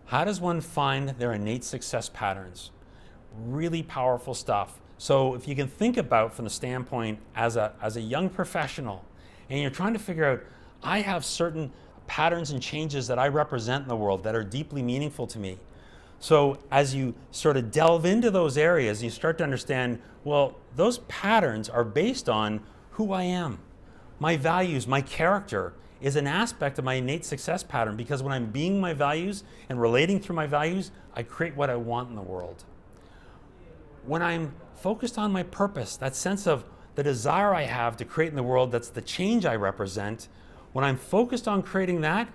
How does one find their innate success patterns? Really powerful stuff. So if you can think about from the standpoint as a young professional, and you're trying to figure out, I have certain patterns and changes that I represent in the world that are deeply meaningful to me. So as you sort of delve into those areas, you start to understand, well, those patterns are based on who I am. My values, my character is an aspect of my innate success pattern, because when I'm being my values and relating through my values, I create what I want in the world. When I'm focused on my purpose, that sense of the desire I have to create in the world, that's the change I represent, when I'm focused on creating that,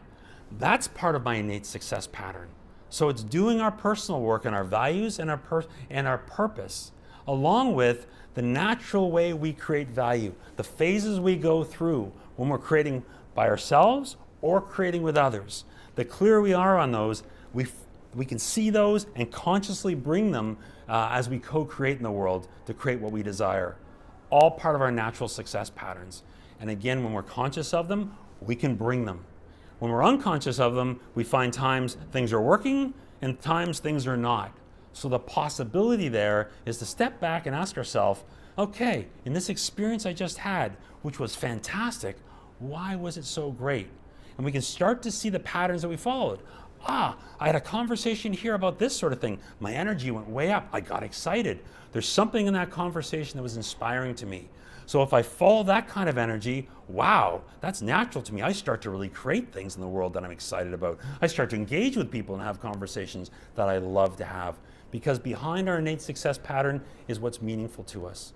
that's part of my innate success pattern. So it's doing our personal work and our values and our purpose, along with the natural way we create value, the phases we go through when we're creating by ourselves or creating with others. The clearer we are on those, we can see those and consciously bring them as we co-create in the world to create what we desire. All part of our natural success patterns. And again, when we're conscious of them, we can bring them. When we're unconscious of them, we find times things are working and times things are not. So the possibility there is to step back and ask ourselves, okay, in this experience I just had, which was fantastic, why was it so great? And we can start to see the patterns that we followed. I had a conversation here about this sort of thing. My energy went way up. I got excited. There's something in that conversation that was inspiring to me. So if I follow that kind of energy, wow, that's natural to me. I start to really create things in the world that I'm excited about. I start to engage with people and have conversations that I love to have, because behind our innate success pattern is what's meaningful to us.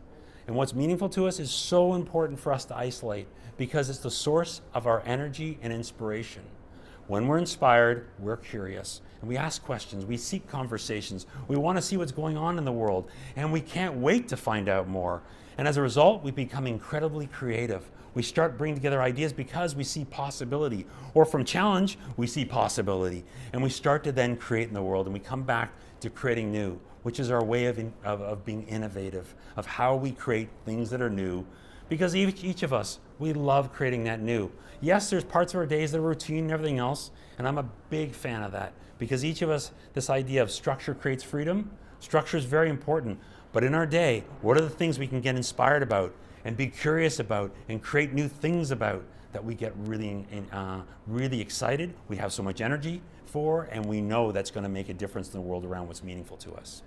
And what's meaningful to us is so important for us to isolate, because it's the source of our energy and inspiration. When we're inspired, we're curious, and we ask questions, we seek conversations, we want to see what's going on in the world, and we can't wait to find out more. And as a result, we become incredibly creative. We start bringing together ideas because we see possibility, or from challenge, we see possibility, and we start to then create in the world, and we come back to creating new, which is our way of being innovative, of how we create things that are new, because each of us, we love creating that new. Yes, there's parts of our days that are routine and everything else, and I'm a big fan of that, because each of us, this idea of structure creates freedom, structure is very important, but in our day, what are the things we can get inspired about and be curious about and create new things about that we get really excited, we have so much energy for, and we know that's going to make a difference in the world around what's meaningful to us.